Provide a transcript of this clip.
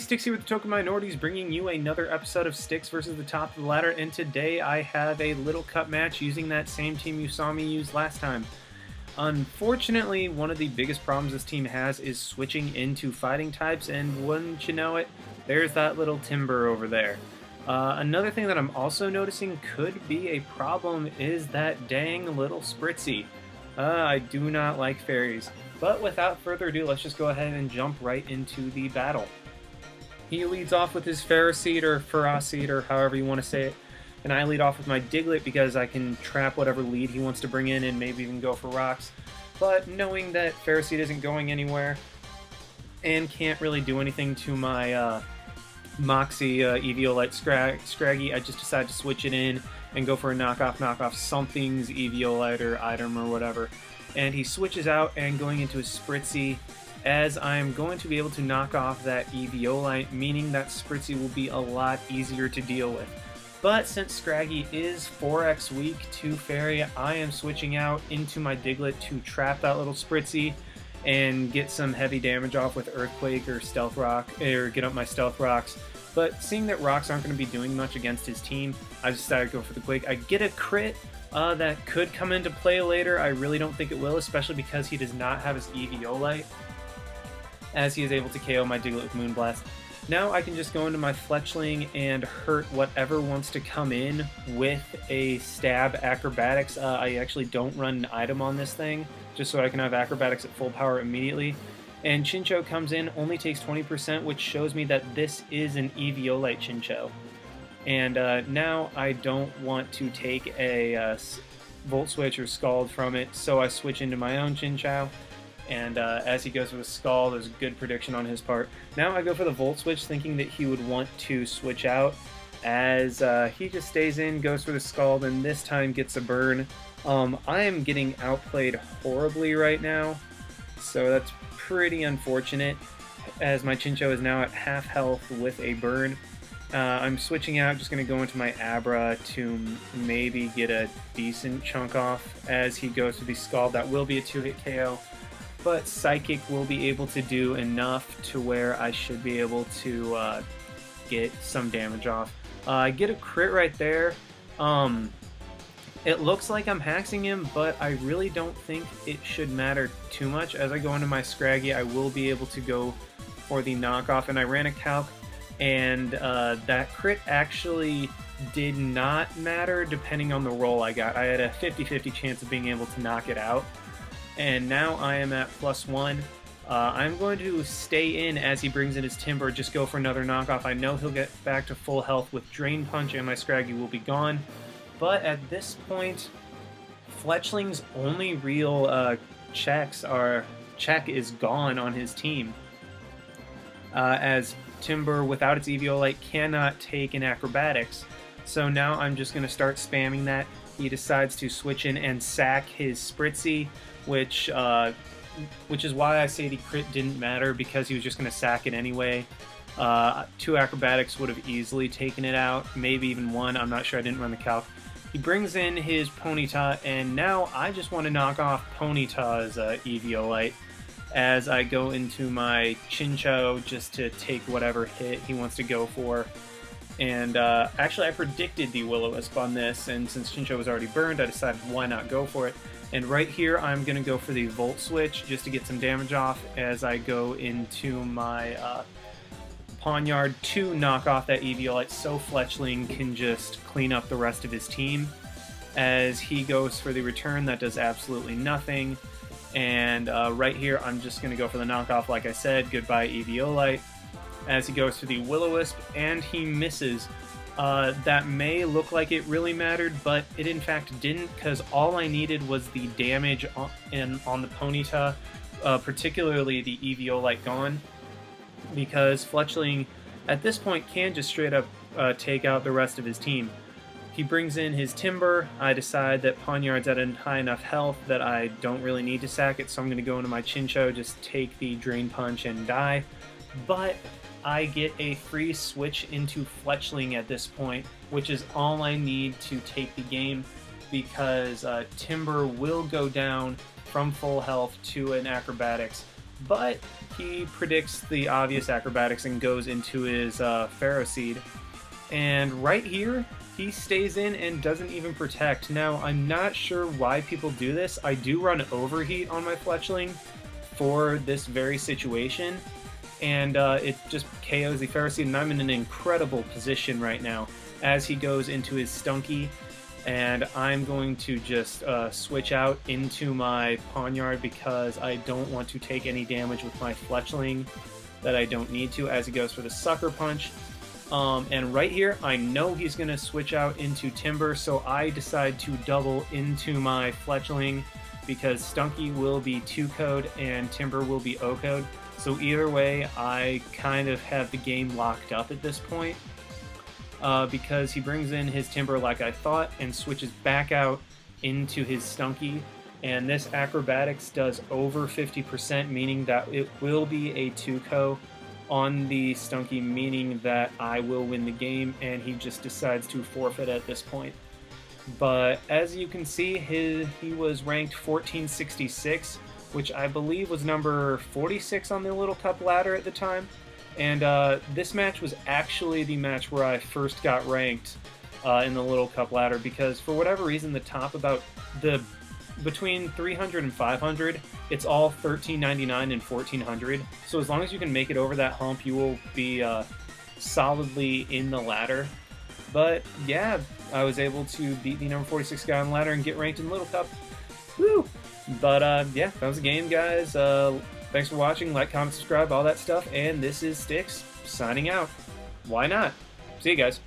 Styx here with the Token Minorities, bringing you another episode of Styx versus the top of the ladder, and today I have a little cup match using that same team you saw me use last time. Unfortunately, one of the biggest problems this team has is switching into fighting types, and wouldn't you know it, there's that little Timber over there. Another thing that I'm also noticing could be a problem is that dang little Spritzy. I do not like fairies. But without further ado, let's just go ahead and jump right into the battle. He leads off with his Ferroseed or Ferocid or however you want to say it, and I lead off with my Diglett because I can trap whatever lead he wants to bring in and maybe even go for rocks. But knowing that Ferroseed isn't going anywhere and can't really do anything to my Moxie Eviolite Scraggy, I just decided to switch it in and go for a knockoff something's Eviolite or item or whatever. And he switches out and going into his Spritzy, as I'm going to be able to knock off that Eviolite, meaning that Spritzy will be a lot easier to deal with. But since Scraggy is 4x weak to Fairy, I am switching out into my Diglett to trap that little Spritzy and get some heavy damage off with Earthquake or Stealth Rock, or get up my Stealth Rocks. But seeing that rocks aren't going to be doing much against his team, I just decided to go for the Quake. I get a crit that could come into play later. I really don't think it will, especially because he does not have his Eviolite, as he is able to KO my Diglett with Moonblast. Now I can just go into my Fletchling and hurt whatever wants to come in with a Stab Acrobatics. I actually don't run an item on this thing, just so I can have Acrobatics at full power immediately. And Chinchou comes in, only takes 20%, which shows me that this is an Eviolite Chinchou. And now I don't want to take a Volt Switch or Scald from it, so I switch into my own Chinchou. And as he goes with a Scald, there's a good prediction on his part. Now I go for the Volt Switch, thinking that he would want to switch out, as he just stays in, goes for the Scald, and this time gets a burn. I am getting outplayed horribly right now, so that's pretty unfortunate, as my Chinchou is now at half health with a burn. I'm switching out, just going to go into my Abra to maybe get a decent chunk off as he goes to the Scald. That will be a 2-hit KO, but Psychic will be able to do enough to where I should be able to get some damage off. I get a crit right there. It looks like I'm hexing him, but I really don't think it should matter too much. As I go into my Scraggy, I will be able to go for the knockoff, and I ran a calc, and that crit actually did not matter depending on the roll I got. I had a 50-50 chance of being able to knock it out, and now I am at +1. I'm going to stay in as he brings in his Timber, just go for another knockoff. I know he'll get back to full health with Drain Punch, and my Scraggy will be gone. But at this point, Fletchling's only real check is gone on his team, as Timber, without its Eviolite, cannot take an Acrobatics. So now I'm just going to start spamming that. He decides to switch in and sack his Spritzy, which is why I say the crit didn't matter, because he was just going to sack it anyway. 2 Acrobatics would have easily taken it out, maybe even 1, I'm not sure, I didn't run the calc. He brings in his Ponyta, and now I just want to knock off Ponyta's Eviolite as I go into my Chinchou just to take whatever hit he wants to go for. And actually I predicted the Will-O-Wisp on this, and since Chinchou was already burned, I decided why not go for it. And right here I'm going to go for the Volt Switch just to get some damage off as I go into my Pawniard to knock off that Eviolite, so Fletchling can just clean up the rest of his team. As he goes for the return, that does absolutely nothing. And right here, I'm just going to go for the knockoff, like I said. Goodbye, Eviolite. As he goes for the Will-O-Wisp, and he misses. That may look like it really mattered, but it in fact didn't, because all I needed was the damage on the Ponyta, particularly the Eviolite gone, because Fletchling at this point can just straight up take out the rest of his team. He brings in his Timber. I decide that Pawniard's at a high enough health that I don't really need to sack it, so I'm going to go into my Chinchou, just take the Drain Punch and die. But I get a free switch into Fletchling at this point, which is all I need to take the game, because Timber will go down from full health to an Acrobatics, but he predicts the obvious acrobatics and goes into his Pharaoh Seed. And right here, he stays in and doesn't even protect. Now, I'm not sure why people do this. I do run Overheat on my Fletchling for this very situation, and it just KOs the Pharaoh Seed, and I'm in an incredible position right now as he goes into his Stunky, and I'm going to just switch out into my Pawnyard because I don't want to take any damage with my Fletchling that I don't need to as he goes for the Sucker Punch. And right here, I know he's going to switch out into Timber, so I decide to double into my Fletchling because Stunky will be 2-code and Timber will be O-code. So either way, I kind of have the game locked up at this point because he brings in his Timber like I thought and switches back out into his Stunky. And this Acrobatics does over 50%, meaning that it will be a 2-co on the Stunky, meaning that I will win the game, and he just decides to forfeit at this point. But as you can see, he was ranked 1466, which I believe was number 46 on the Little Cup ladder at the time. And this match was actually the match where I first got ranked in the Little Cup ladder, because for whatever reason, the top between 300 and 500, it's all $13.99 and $1400. So as long as you can make it over that hump, you will be solidly in the ladder. But yeah, I was able to beat the number 46 guy on the ladder and get ranked in Little Cup. Woo! But yeah, that was the game, guys. Thanks for watching. Like, comment, subscribe, all that stuff. And this is Styx signing out. Why not? See you guys.